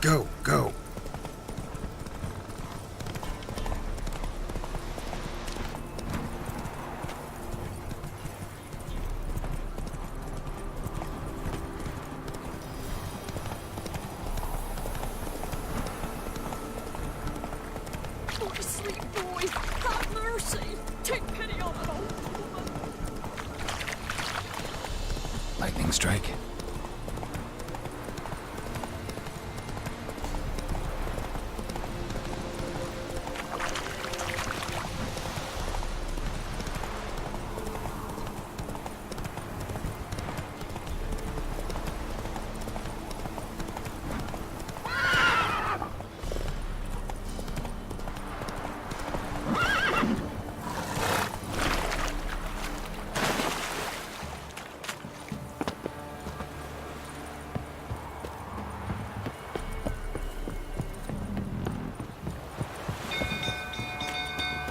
Go, go. Oh, sweet boy, have mercy. Take pity on an old woman. Lightning strike.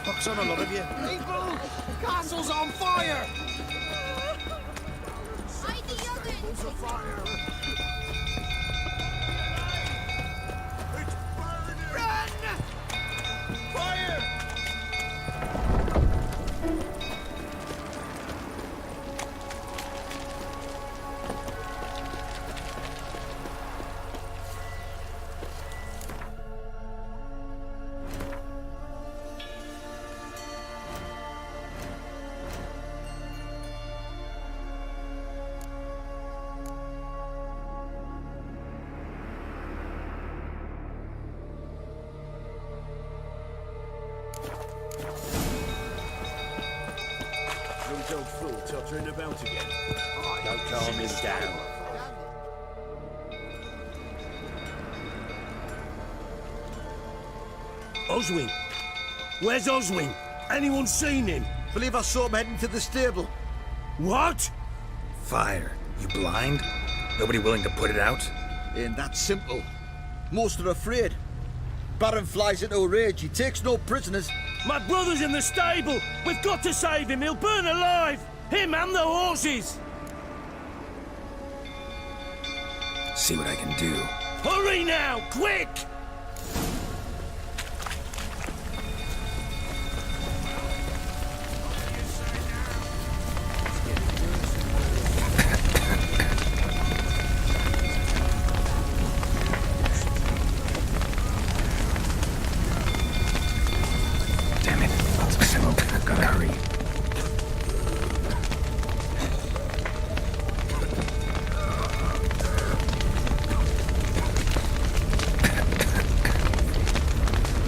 What's on a lot of you? People! Castle's on fire! Hide the ovens! On fire! It's burning! Run! Fire! Some old fool tottering about again. Don't calm him down. Oswin? Where's Oswin? Anyone seen him? Believe I saw him heading to the stable. What? Fire. You blind? Nobody willing to put it out? Ain't that simple. Most are afraid. Baron flies into a rage. He takes no prisoners. My brother's in the stable! We've got to save him! He'll burn alive! Him and the horses! See what I can do. Hurry now! Quick! Damn it. Lots of smoke. Gotta hurry.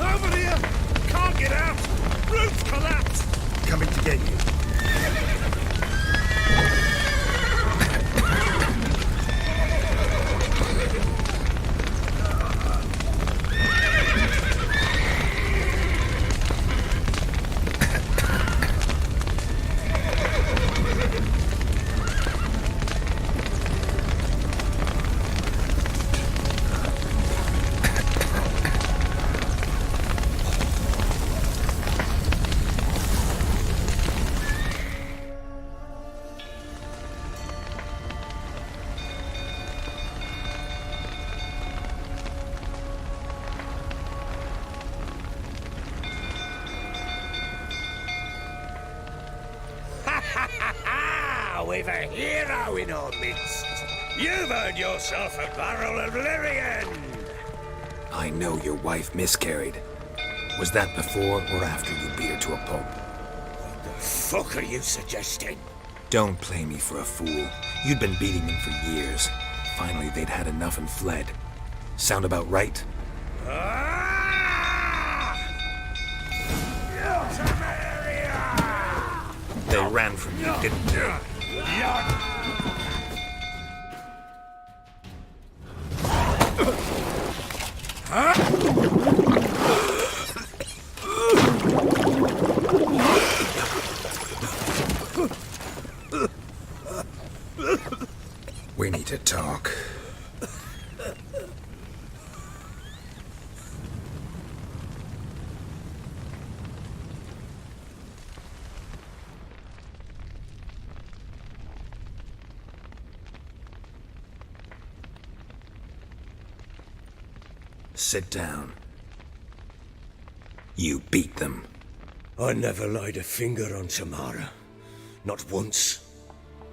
Over here! Can't get out! Roof's collapsed! Coming to get you. We've a hero in our midst. You've earned yourself a barrel of Lyrian. I know your wife miscarried. Was that before or after you beat her to a pulp? What the fuck are you suggesting? Don't play me for a fool. You'd been beating them for years. Finally, they'd had enough and fled. Sound about right? They ran from you, didn't they? to talk. Sit down. You beat them. I never laid a finger on Tamara. Not once.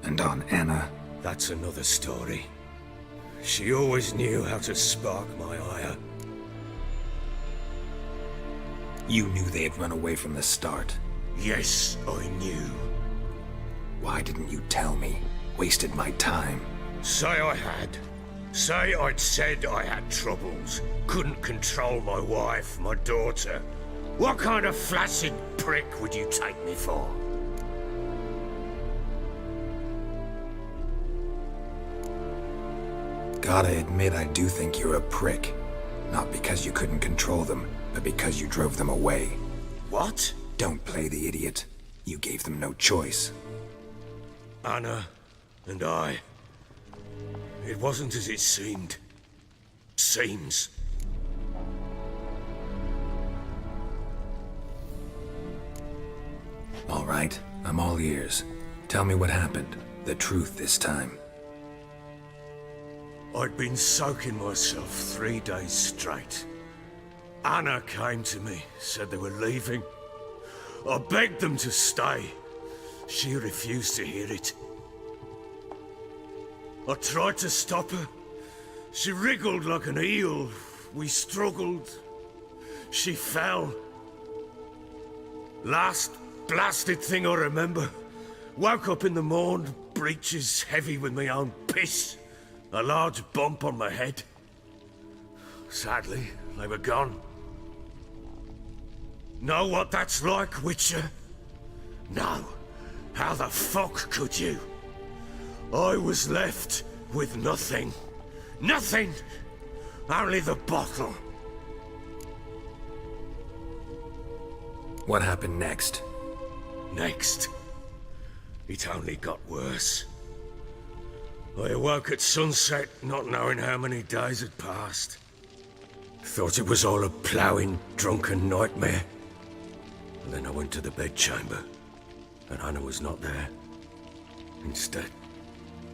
And on Anna? That's another story. She always knew how to spark my ire. You knew they had run away from the start. Yes, I knew. Why didn't you tell me? Wasted my time. Say I had. Say I'd said I had troubles. Couldn't control my wife, my daughter. What kind of flaccid prick would you take me for? Gotta admit, I do think you're a prick. Not because you couldn't control them, but because you drove them away. What? Don't play the idiot. You gave them no choice. Anna and I. It wasn't as it seemed. Seems. All right, I'm all ears. Tell me what happened. The truth this time. I'd been soaking myself 3 days straight. Anna came to me, said they were leaving. I begged them to stay. She refused to hear it. I tried to stop her. She wriggled like an eel. We struggled. She fell. Last blasted thing I remember. Woke up in the morn, breeches heavy with my own piss. A large bump on my head. Sadly, they were gone. Know what that's like, Witcher? No. How the fuck could you? I was left with nothing. Nothing! Only the bottle. What happened next? Next. It only got worse. I awoke at sunset, not knowing how many days had passed. Thought it was all a ploughing, drunken nightmare. And then I went to the bedchamber, and Anna was not there. Instead,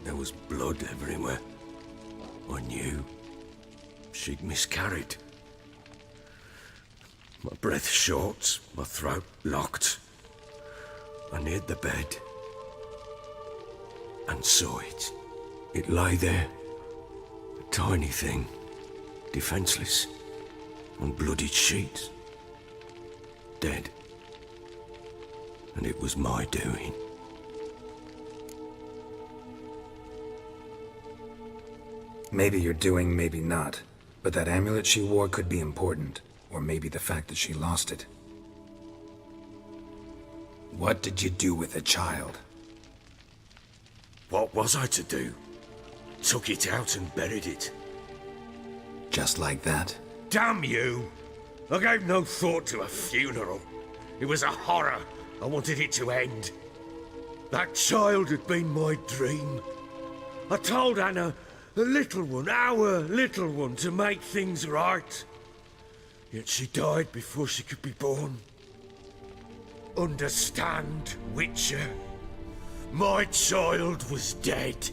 there was blood everywhere. I knew she'd miscarried. My breath short, my throat locked. I neared the bed and saw it. It lay there, a tiny thing, defenseless, on bloodied sheets, dead. And it was my doing. Maybe you're doing, maybe not. But that amulet she wore could be important. Or maybe the fact that she lost it. What did you do with the child? What was I to do? Took it out and buried it. Just like that? Damn you! I gave no thought to a funeral. It was a horror. I wanted it to end. That child had been my dream. I told Anna, the little one, our little one, to make things right. Yet she died before she could be born. Understand, Witcher? My child was dead.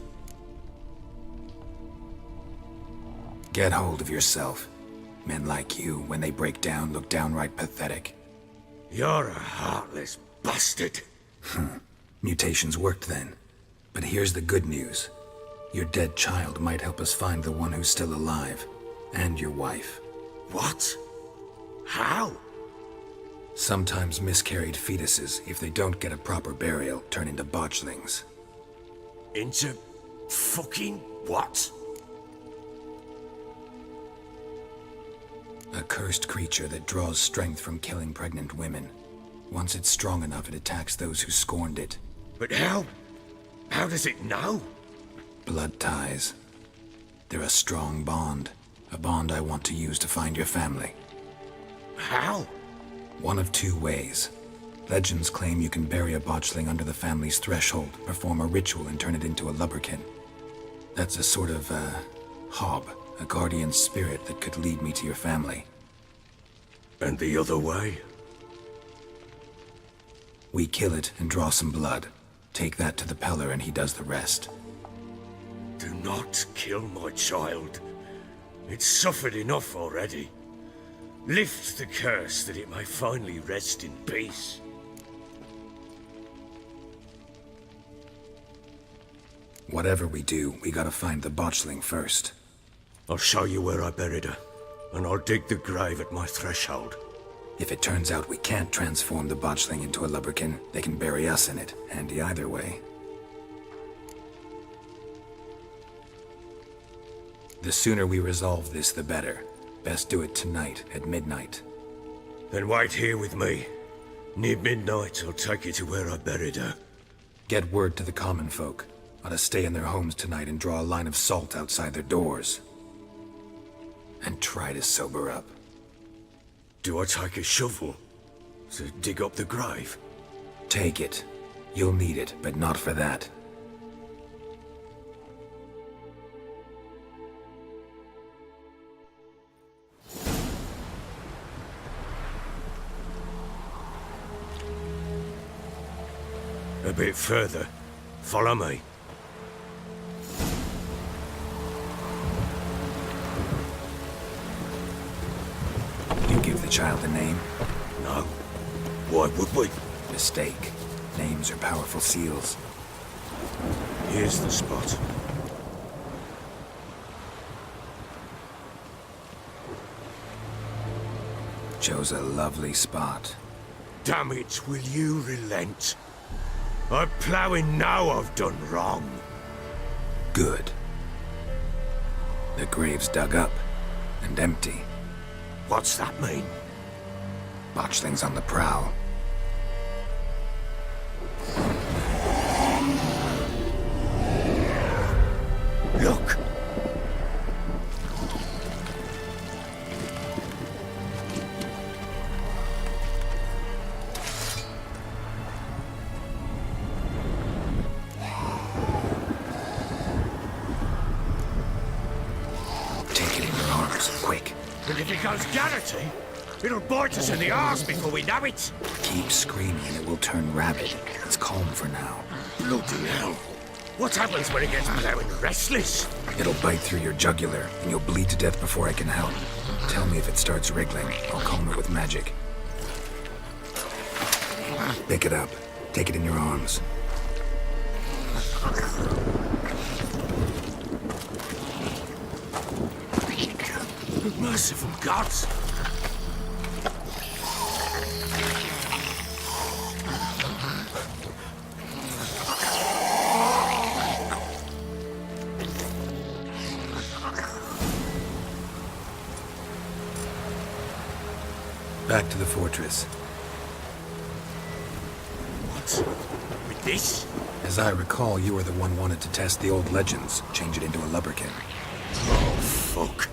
Get hold of yourself. Men like you, when they break down, look downright pathetic. You're a heartless bastard. Mutations worked then. But here's the good news. Your dead child might help us find the one who's still alive. And your wife. What? How? Sometimes miscarried fetuses, if they don't get a proper burial, turn into botchlings. Into fucking what? A cursed creature that draws strength from killing pregnant women. Once it's strong enough, it attacks those who scorned it. But how? How does it know? Blood ties. They're a strong bond. A bond I want to use to find your family. How? One of two ways. Legends claim you can bury a botchling under the family's threshold, perform a ritual, and turn it into a Lubberkin. That's a sort of, hob, a guardian spirit that could lead me to your family. And the other way? We kill it and draw some blood. Take that to the Peller and he does the rest. Do not kill my child. It's suffered enough already. Lift the curse that it may finally rest in peace. Whatever we do, we gotta find the Botchling first. I'll show you where I buried her, and I'll dig the grave at my threshold. If it turns out we can't transform the Botchling into a Lubberkin, they can bury us in it. Handy either way. The sooner we resolve this, the better. Best do it tonight, at midnight. Then wait here with me. Near midnight, I'll take you to where I buried her. Get word to the common folk. Ought to stay in their homes tonight and draw a line of salt outside their doors. And try to sober up. Do I take a shovel to dig up the grave? Take it. You'll need it, but not for that. A bit further. Follow me. You give the child a name? No. Why would we? Mistake. Names are powerful seals. Here's the spot. Chose a lovely spot. Damn it, will you relent? I'm ploughing now I've done wrong. Good. The grave's dug up and empty. What's that mean? Botchling's on the prowl. Look! Take it in your arms, quick. And if it goes Garrity, it'll bite us in the arse before we know it. Keep screaming and it will turn rabid. It's calm for now. Bloody hell. What happens when it gets plowing restless? It'll bite through your jugular, and you'll bleed to death before I can help. Tell me if it starts wriggling. I'll calm it with magic. Pick it up. Take it in your arms. Merciful gods! Back to the fortress. What? With this? As I recall, you were the one wanted to test the old legends, change it into a Lubberkin. Oh, fuck.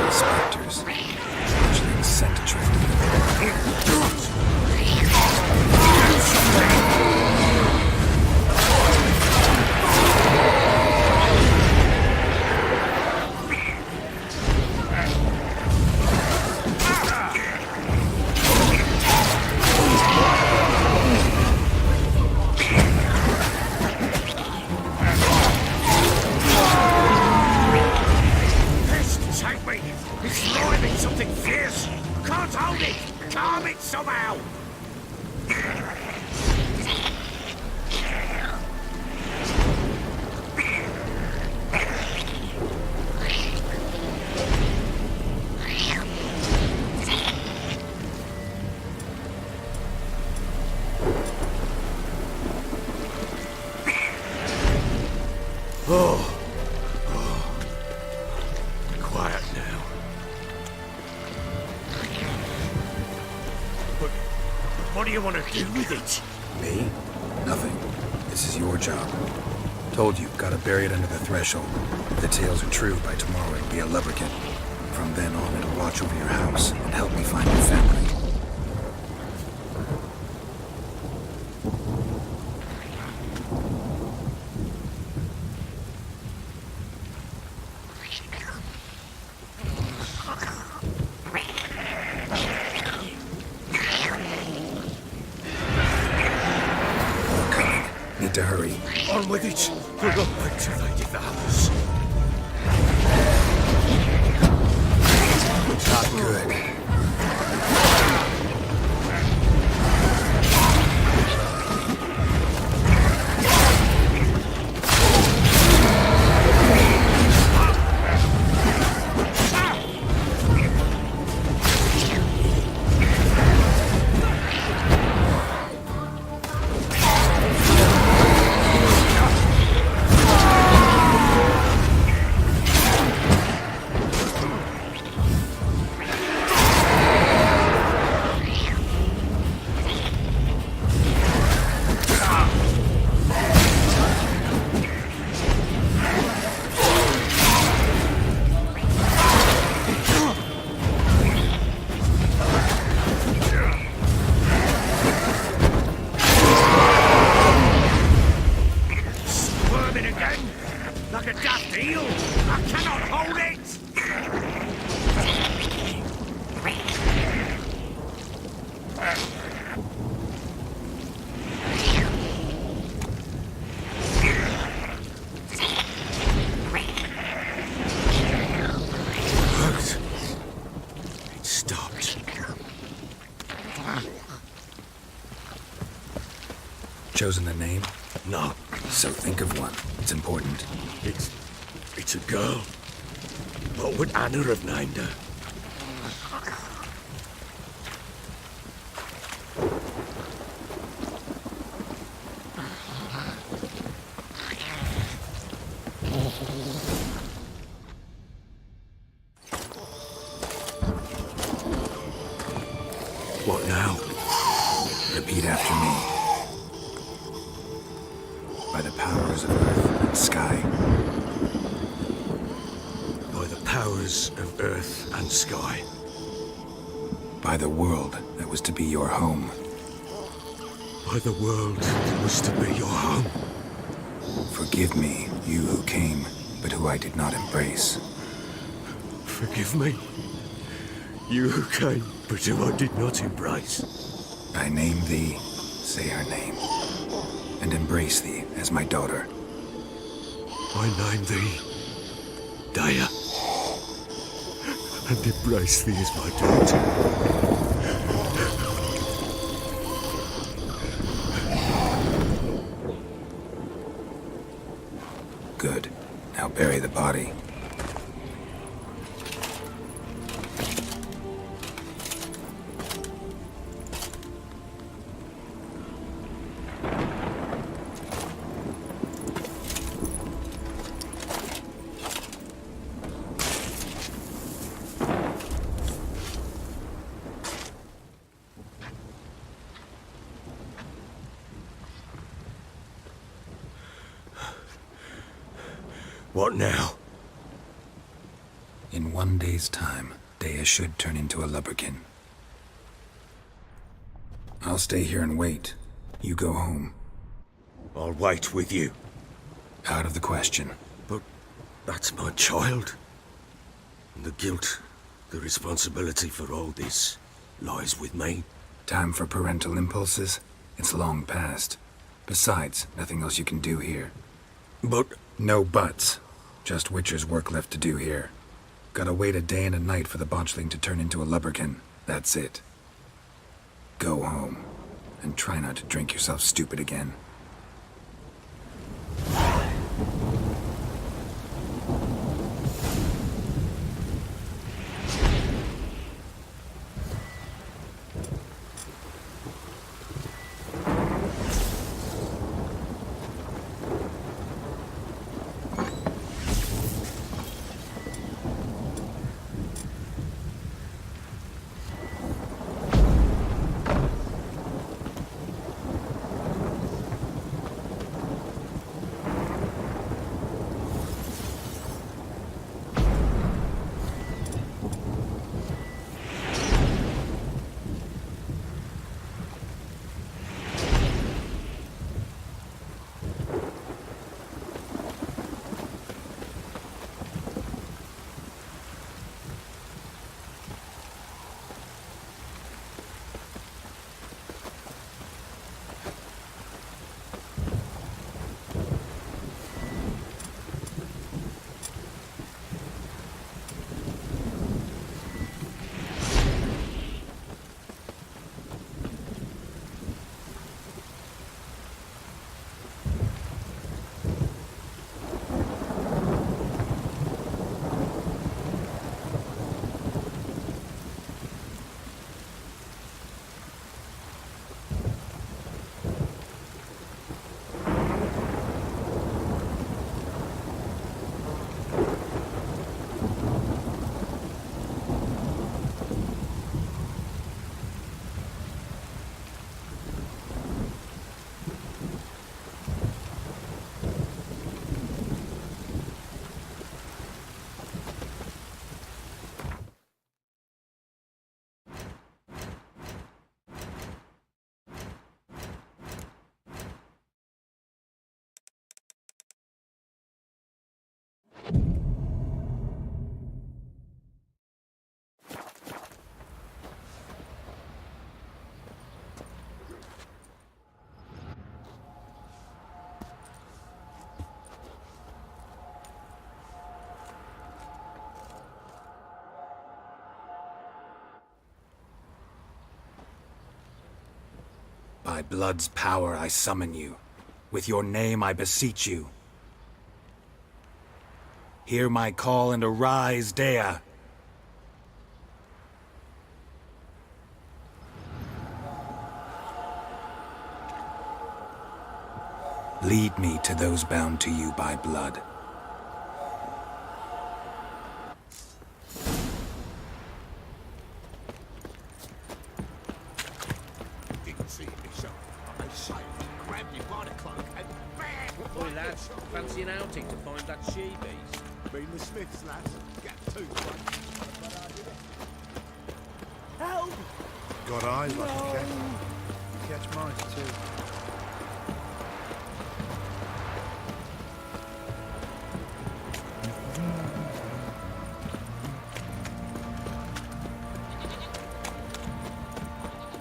Spectres. Botchling scent trail. It's driving something fierce! Can't hold it! Calm it somehow! quiet now. But what do you want to do with it? Me? Nothing. This is your job. Told you, gotta bury it under the threshold. If the tales are true, by tomorrow it'll be a Lubberkin. From then on, it'll watch over your house and help me find your family. More coming. Need to hurry. On with it! We're not quick to find the others. Not good. Like a daft eel! I cannot hold it! Worked. It stopped. Chosen a name? No, So think of one. It's important. it's a girl. What would Anna have named her? What now? Repeat after me. By the powers of earth and sky. By the powers of earth and sky. By the world that was to be your home. By the world that was to be your home. Forgive me, you who came, but who I did not embrace. Forgive me. You who came, but who I did not embrace. I name thee, say her name, and embrace thee as my daughter. I name thee Daya, and embrace thee as my daughter. Good. Now bury the body. What now? In 1 day's time, Daya should turn into a Lubberkin. I'll stay here and wait. You go home. I'll wait with you. Out of the question. But that's my child. And the guilt, the responsibility for all this lies with me. Time for parental impulses? It's long past. Besides, nothing else you can do here. But No buts. Just Witcher's work left to do here. Gotta wait a day and a night for the Botchling to turn into a Lubberkin. That's it. Go home. And try not to drink yourself stupid again. By blood's power I summon you. With your name I beseech you. Hear my call and arise, Dea. Lead me to those bound to you by blood. Didn't see me, so I saved, grabbed you by the cloak, and bang! Oi, lads, fancy an outing to find that she-beast? Been the Smiths, lads. Get two, mate. Help! Got eyes like a cat. Catch mice too.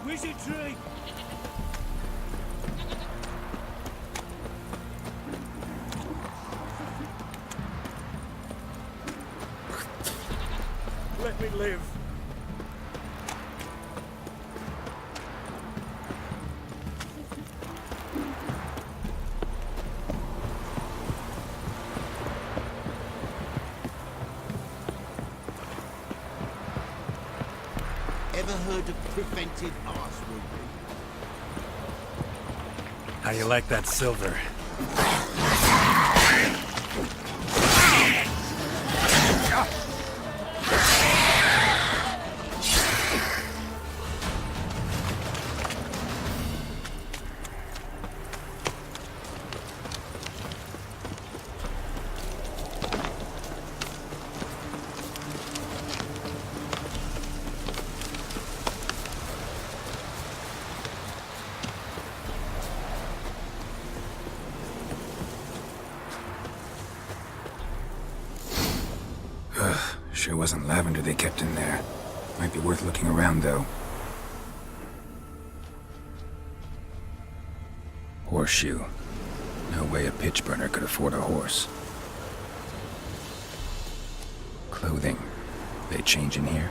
Wizardry! Let me live. Ever heard of prevented arse wounding? How you like that silver? Sure wasn't lavender they kept in there. Might be worth looking around, though. Horseshoe. No way a pitch burner could afford a horse. Clothing. They change in here?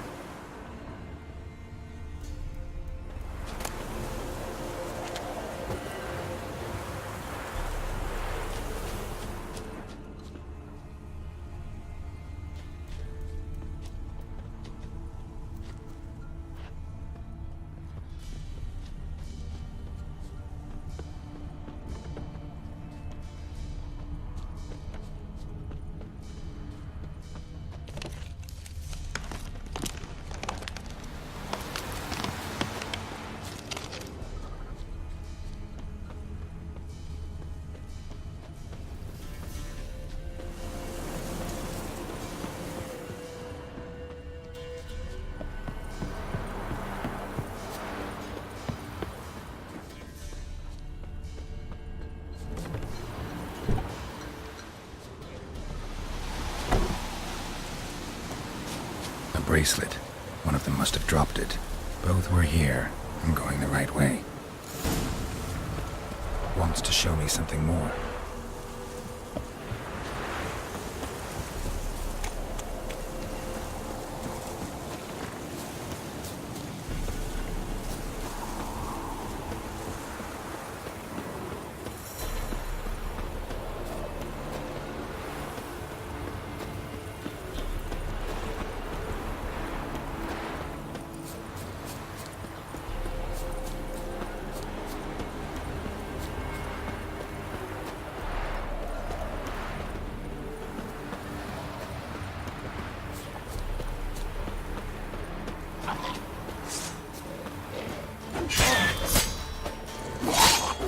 Bracelet. One of them must have dropped it. Both were here. I'm going the right way. Wants to show me something more.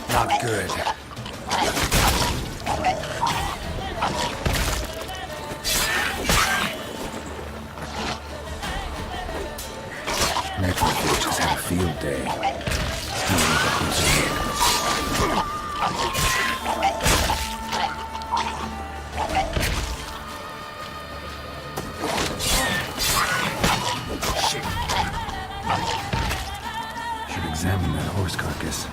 Not good. Necrophage has had a field day. I'll look up who's here. Shit. Should examine that horse carcass.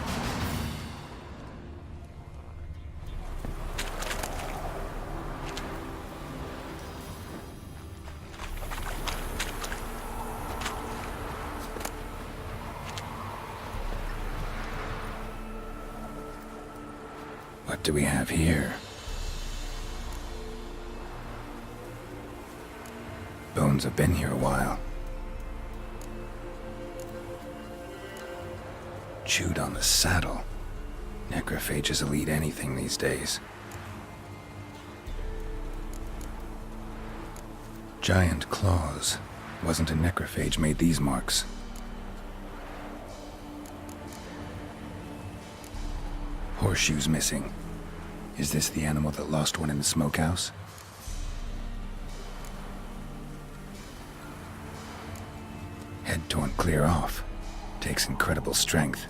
What do we have here? Bones have been here a while. Chewed on the saddle. Necrophages will eat anything these days. Giant claws. Wasn't a necrophage made these marks. Horseshoes missing. Is this the animal that lost one in the smokehouse? Head torn clear off. Takes incredible strength.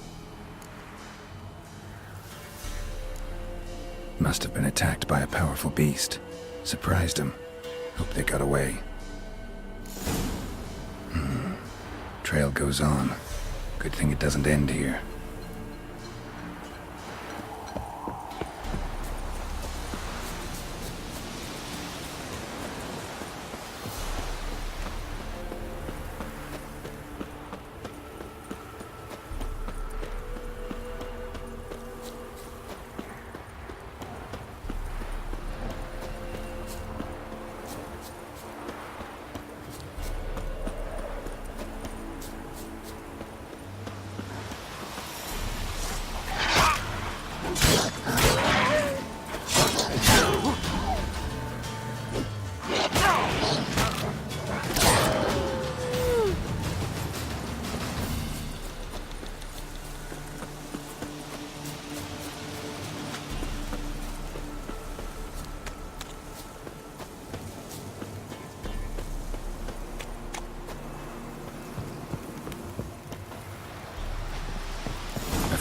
Must have been attacked by a powerful beast. Surprised him. Hope they got away. Trail goes on. Good thing it doesn't end here.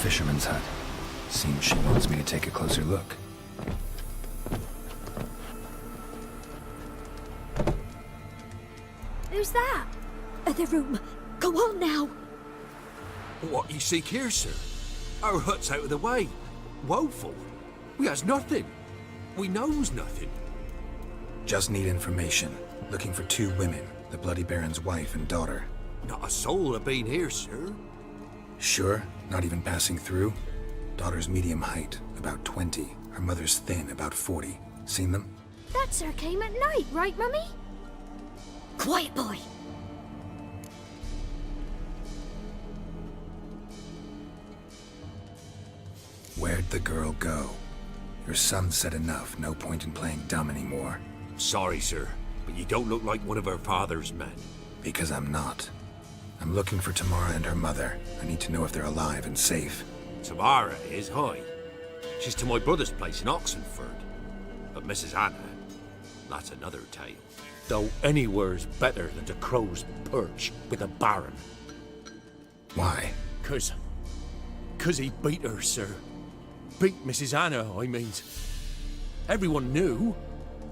Fisherman's hut. Seems she wants me to take a closer look. Who's that? Other room. Go on now. What you seek here, sir? Our hut's out of the way. Woeful. We has nothing. We knows nothing. Just need information. Looking for 2 women. The Bloody Baron's wife and daughter. Not a soul have been here, sir. Sure? Not even passing through? Daughter's medium height, about 20. Her mother's thin, about 40. Seen them? That sir came at night, right, Mummy? Quiet, boy. Where'd the girl go? Your son said enough. No point in playing dumb anymore. Sorry, sir, but you don't look like one of our father's men. Because I'm not. I'm looking for Tamara and her mother. I need to know if they're alive and safe. Tamara is, hi. She's to my brother's place in Oxenford. But Mrs. Anna, that's another tale. Though anywhere's better than to crow's perch with a baron. Why? 'Cause he beat her, sir. Beat Mrs. Anna, I means. Everyone knew,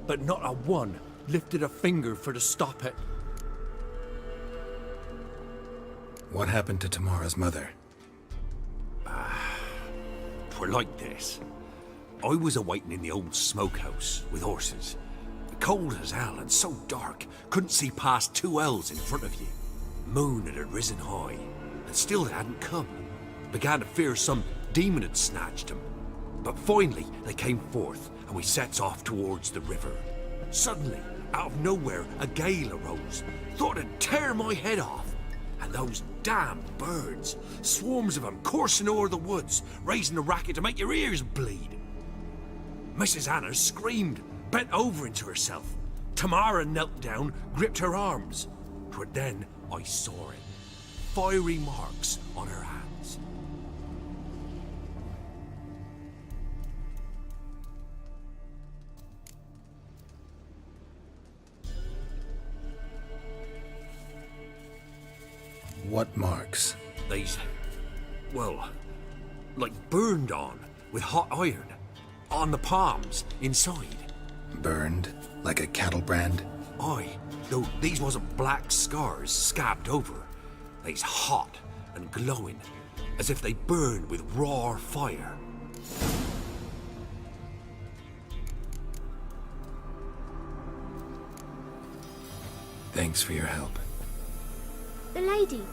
but not a one lifted a finger for to stop it. What happened to Tamara's mother? Twere like this. I was awaiting in the old smokehouse with horses. Cold as hell and so dark, couldn't see past 2 ells in front of you. Moon had risen high, and still they hadn't come. Began to fear some demon had snatched them. But finally they came forth, and we sets off towards the river. Suddenly, out of nowhere, a gale arose. Thought it'd tear my head off. And those damn birds, swarms of them coursing o'er the woods, raising a racket to make your ears bleed. Mrs. Anna screamed, bent over into herself. Tamara knelt down, gripped her arms. 'Twere then I saw it. Fiery marks on her hands. What marks? These, well, like burned on with hot iron. On the palms, inside. Burned? Like a cattle brand? Aye, though these wasn't black scars scabbed over. They's hot and glowing, as if they burned with raw fire. Thanks for your help. The lady.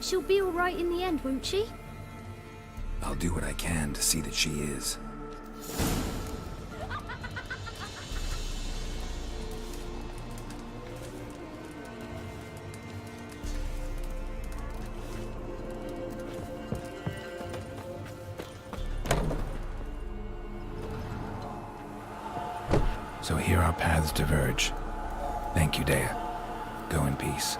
She'll be all right in the end, won't she? I'll do what I can to see that she is. our paths diverge. Thank you, Dea. Go in peace.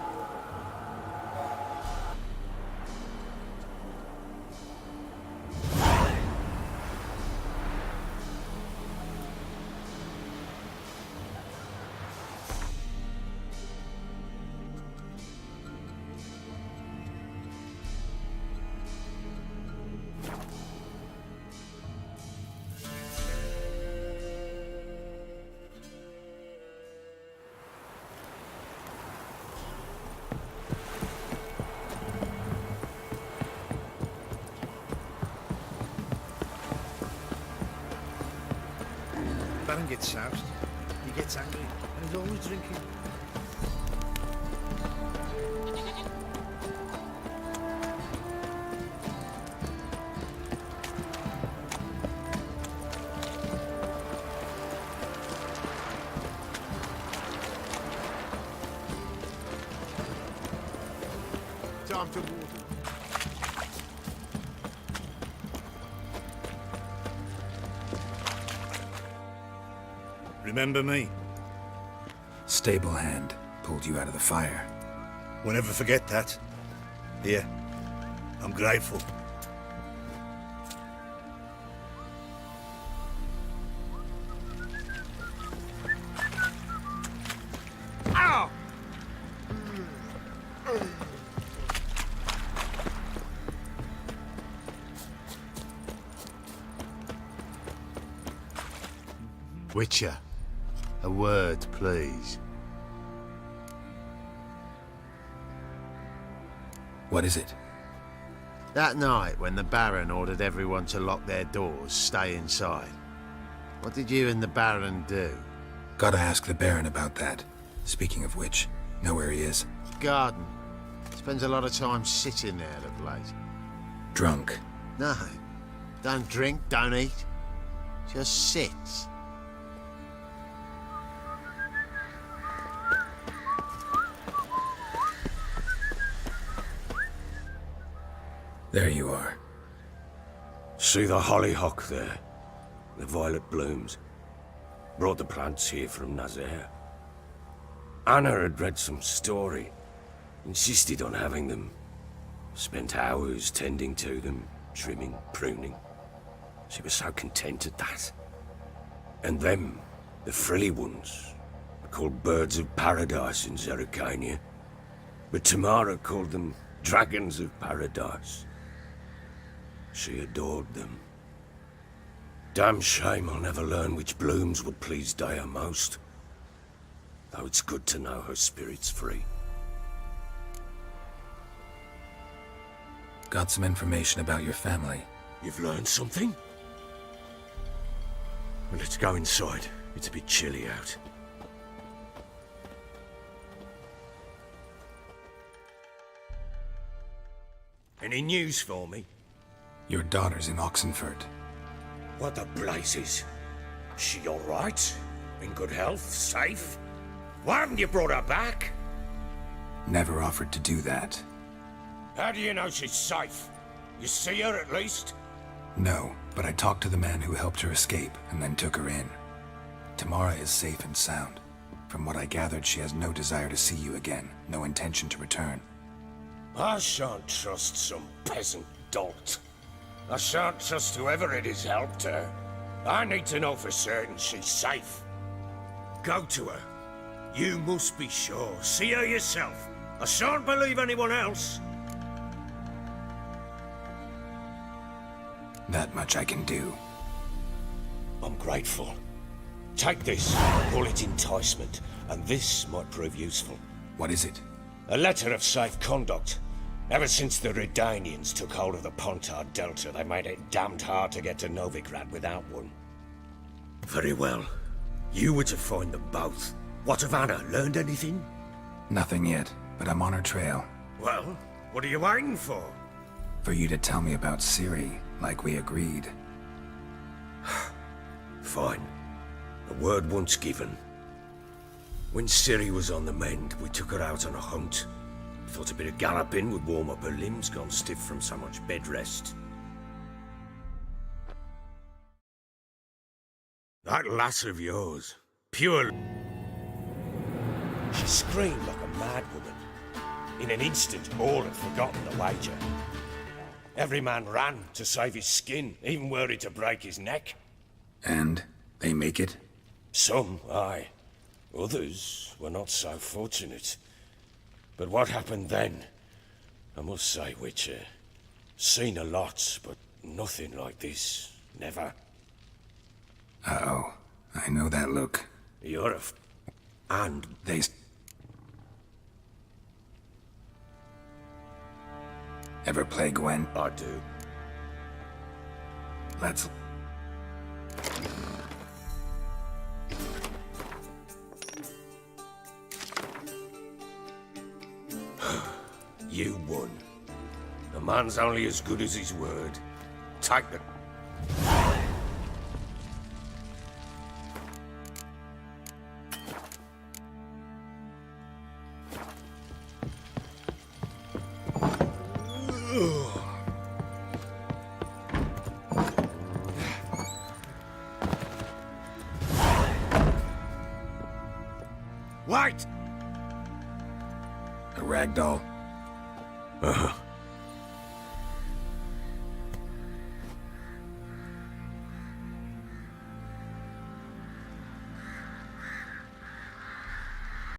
Baron gets soused. He gets angry, and he's always drinking. Time to water. Remember me? Stable hand pulled you out of the fire. We'll never forget that. Here, I'm grateful. Witcher, a word, please. What is it? That night when the Baron ordered everyone to lock their doors, stay inside. What did you and the Baron do? Gotta ask the Baron about that. Speaking of which, know where he is? Garden. Spends a lot of time sitting there of late. Drunk. No. Don't drink, don't eat. Just sits. There you are. See the hollyhock there? The violet blooms. Brought the plants here from Nazaire. Anna had read some story. Insisted on having them. Spent hours tending to them, trimming, pruning. She was so content at that. And them, the frilly ones, are called birds of paradise in Zerrikania. But Tamara called them dragons of paradise. She adored them. Damn shame I'll never learn which blooms would please Dea most. Though it's good to know her spirit's free. Got some information about your family. You've learned something? Well, let's go inside. It's a bit chilly out. Any news for me? Your daughter's in Oxenford. What the blazes? She all right? In good health? Safe? Why haven't you brought her back? Never offered to do that. How do you know she's safe? You see her at least? No, but I talked to the man who helped her escape and then took her in. Tamara is safe and sound. From what I gathered, she has no desire to see you again, no intention to return. I shan't trust some peasant dolt. I shan't trust whoever it is helped her. I need to know for certain she's safe. Go to her. You must be sure. See her yourself. I shan't believe anyone else. That much I can do. I'm grateful. Take this. Call it enticement, and this might prove useful. What is it? A letter of safe conduct. Ever since the Redanians took hold of the Pontar Delta, they made it damned hard to get to Novigrad without one. Very well. You were to find them both. What of Anna? Learned anything? Nothing yet, but I'm on her trail. Well, what are you waiting for? For you to tell me about Ciri, like we agreed. Fine. A word once given. When Ciri was on the mend, we took her out on a hunt. Thought a bit of galloping would warm up her limbs, gone stiff from so much bed rest. That lass of yours, Pure. She screamed like a mad woman. In an instant, all had forgotten the wager. Every man ran to save his skin, even worried to break his neck. And they make it? Some, aye. Others were not so fortunate. But what happened then? I must say, Witcher, seen a lot, but nothing like this. Never. Uh-oh. I know that look. You're and They... Ever play Gwen? I do. Let's... You won. A man's only as good as his word. Take the... Wait! A ragdoll? Uh-huh.